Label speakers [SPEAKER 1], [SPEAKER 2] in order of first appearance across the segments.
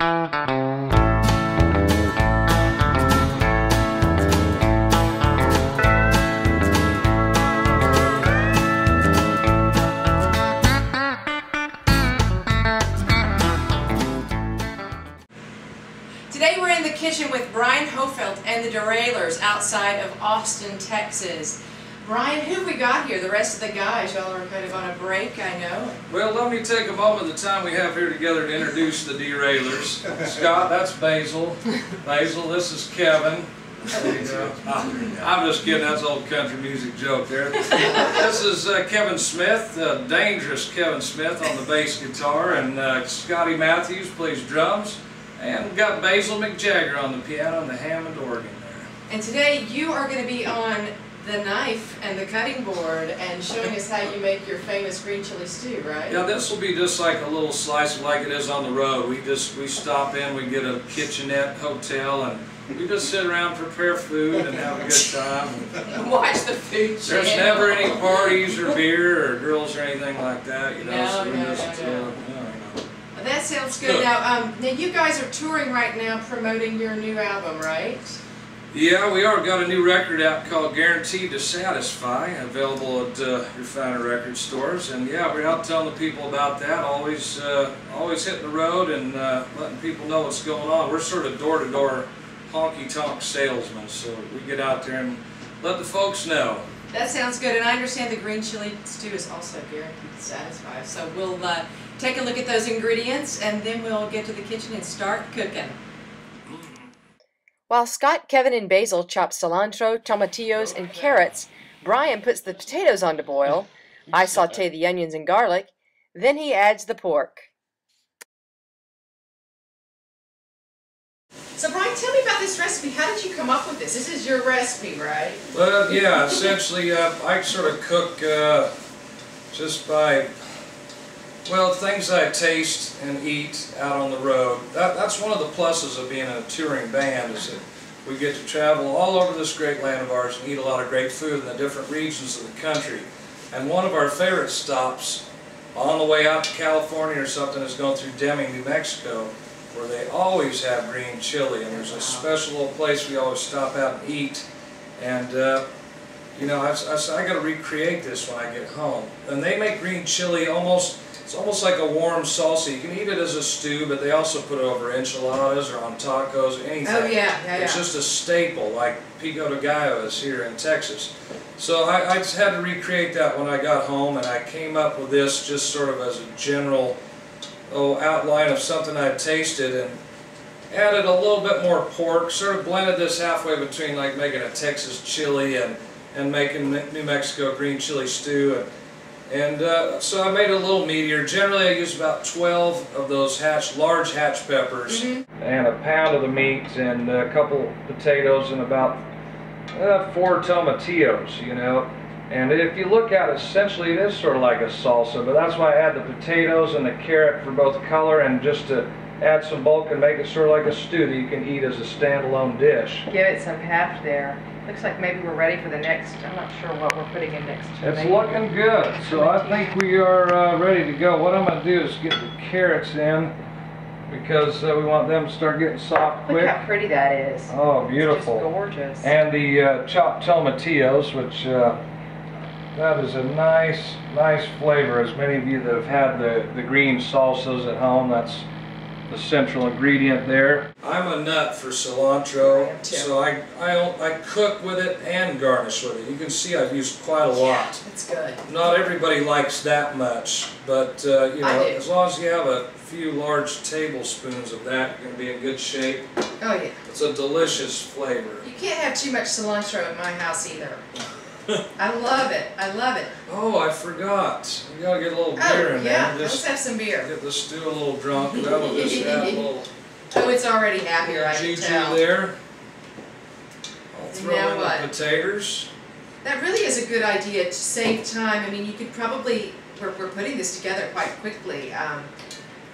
[SPEAKER 1] Today we're in the kitchen with Brian Hofeld and the Derailers outside of Austin, Texas. Brian, who have we got here? The rest of the guys, y'all are kind of on a break, I know.
[SPEAKER 2] Well, let me take a moment of the time we have here together to introduce the Derailers. Scott, that's Basil. Basil, this is Kevin. There you go. I'm just kidding, that's an old country music joke there. This is Kevin Smith, dangerous Kevin Smith on the bass guitar, and Scotty Matthews plays drums. And we've got Basil McJagger on the piano and the Hammond organ there.
[SPEAKER 1] And today you are going to be on the knife and the cutting board and showing us how you make your famous green chili stew, right?
[SPEAKER 2] Yeah, this will be just like a little slice of like it is on the road. We stop in, we get a kitchenette hotel, and we just sit around, prepare food, and have a good time.
[SPEAKER 1] Watch the food channel.
[SPEAKER 2] There's never any parties or beer or girls or anything like that, you know.
[SPEAKER 1] No. That sounds good. Now you guys are touring right now promoting your new album, right?
[SPEAKER 2] Yeah, we are. Got a new record out called Guaranteed to Satisfy, available at your finer record stores. And yeah, we're out telling the people about that, always hitting the road and letting people know what's going on. We're sort of door-to-door honky-tonk salesmen, so we get out there and let the folks know.
[SPEAKER 1] That sounds good, and I understand the green chili stew is also guaranteed to satisfy. So we'll take a look at those ingredients, and then we'll get to the kitchen and start cooking. While Scott, Kevin, and Basil chop cilantro, tomatillos, and carrots, Brian puts the potatoes on to boil. I saute the onions and garlic. Then he adds the pork. So Brian, tell me about this recipe. How did you come up with this? This is your recipe, right?
[SPEAKER 2] Well, yeah, essentially I sort of cook just by, well, things I taste and eat out on the road. That's one of the pluses of being in a touring band, is that we get to travel all over this great land of ours and eat a lot of great food in the different regions of the country. And one of our favorite stops on the way out to California or something is going through Deming, New Mexico, where they always have green chili, and there's a special little place we always stop out and eat. And you know, I got to recreate this when I get home. And they make green chili it's almost like a warm salsa. You can eat it as a stew, but they also put it over enchiladas or on tacos or anything.
[SPEAKER 1] Oh yeah.
[SPEAKER 2] It's just a staple, like pico de gallo is here in Texas. So I just had to recreate that when I got home, and I came up with this just sort of as a general outline of something I'd tasted, and added a little bit more pork, sort of blended this halfway between like making a Texas chili and making New Mexico green chili stew. And so I made it a little meatier. Generally I use about 12 of those large hatch peppers, and a pound of the meat, and a couple potatoes, and about 4 tomatillos, you know. And if you look at it, essentially it is sort of like a salsa, but that's why I add the potatoes and the carrot for both color and just to add some bulk and make it sort of like a stew that you can eat as a standalone dish.
[SPEAKER 1] Give it some heft there. Looks like maybe we're ready for the next. I'm not sure what we're putting in next.
[SPEAKER 2] It's looking good, so I think we are ready to go. What I'm going to do is get the carrots in, because we want them to start getting soft quick.
[SPEAKER 1] Look how pretty that is.
[SPEAKER 2] Oh, beautiful.
[SPEAKER 1] It's just gorgeous.
[SPEAKER 2] And the chopped tomatillos, which that is a nice flavor. As many of you that have had the green salsas at home, that's the central ingredient there. I'm a nut for cilantro, so I cook with it and garnish with it. You can see I've used quite a lot.
[SPEAKER 1] Yeah, it's good.
[SPEAKER 2] Not everybody likes that much, but you know, as long as you have a few large tablespoons of that, you're going to be in good shape.
[SPEAKER 1] Oh yeah.
[SPEAKER 2] It's a delicious flavor.
[SPEAKER 1] You can't have too much cilantro at my house either. I love it. I love it.
[SPEAKER 2] Oh, I forgot. We gotta get a little beer in there.
[SPEAKER 1] Yeah, let's have some beer.
[SPEAKER 2] Get the stew a little drunk. That'll just add a little.
[SPEAKER 1] Oh, it's already happier, I can tell.
[SPEAKER 2] There. I'll throw in the potatoes.
[SPEAKER 1] That really is a good idea to save time. I mean, you could probably, we're putting this together quite quickly.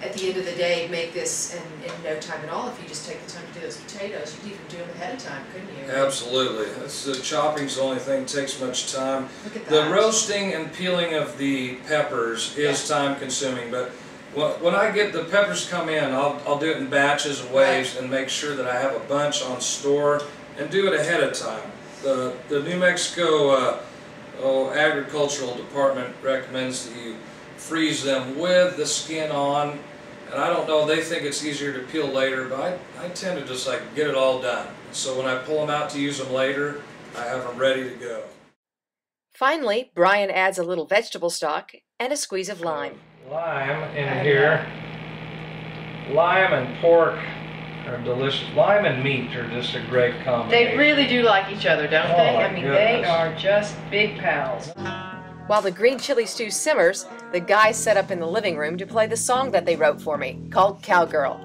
[SPEAKER 1] At the end of the day, make this in no time at all. If you just take the time to do those potatoes, you could even do them ahead of time, couldn't you?
[SPEAKER 2] Absolutely. The chopping's the only thing that takes much time.
[SPEAKER 1] Look at that.
[SPEAKER 2] The roasting and peeling of the peppers is time consuming, but Well, when I get the peppers come in, I'll do it in batches of waves and make sure that I have a bunch on store and do it ahead of time. The New Mexico Agricultural Department recommends that you freeze them with the skin on, and I don't know, they think it's easier to peel later, but I tend to just like get it all done. So when I pull them out to use them later, I have them ready to go.
[SPEAKER 3] Finally, Brian adds a little vegetable stock and a squeeze of lime.
[SPEAKER 2] Lime in here. Lime and pork are delicious. Lime and meat are just a great combination.
[SPEAKER 4] They really do like each other, don't they?
[SPEAKER 2] my
[SPEAKER 4] I mean,
[SPEAKER 2] goodness.
[SPEAKER 4] they are just big pals.
[SPEAKER 3] While the green chili stew simmers, the guys set up in the living room to play the song that they wrote for me, called Cowgirl.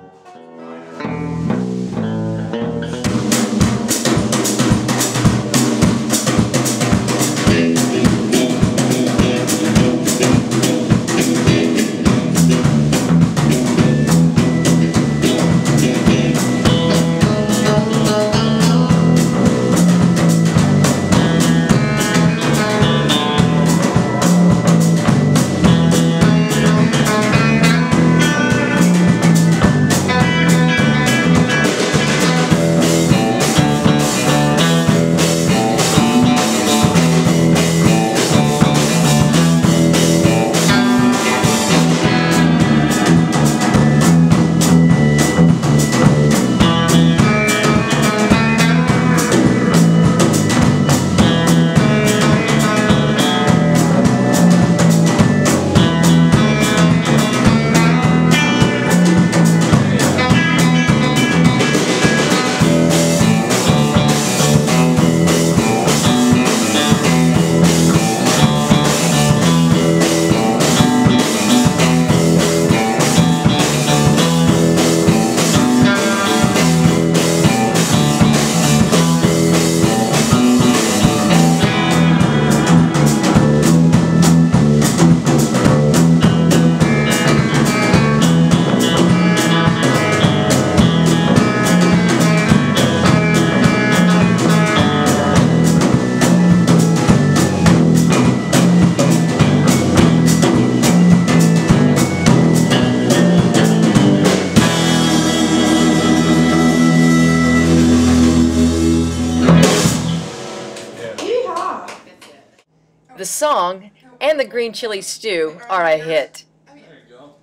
[SPEAKER 3] The song and the green chili stew are a hit.
[SPEAKER 2] There you go.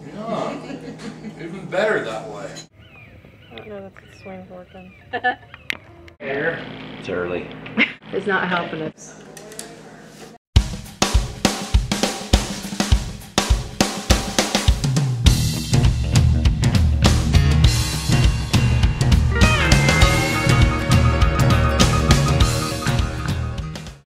[SPEAKER 2] Yeah, even better that way.
[SPEAKER 4] I don't know if the swing's working.
[SPEAKER 2] Here.
[SPEAKER 5] It's early.
[SPEAKER 4] It's not helping us.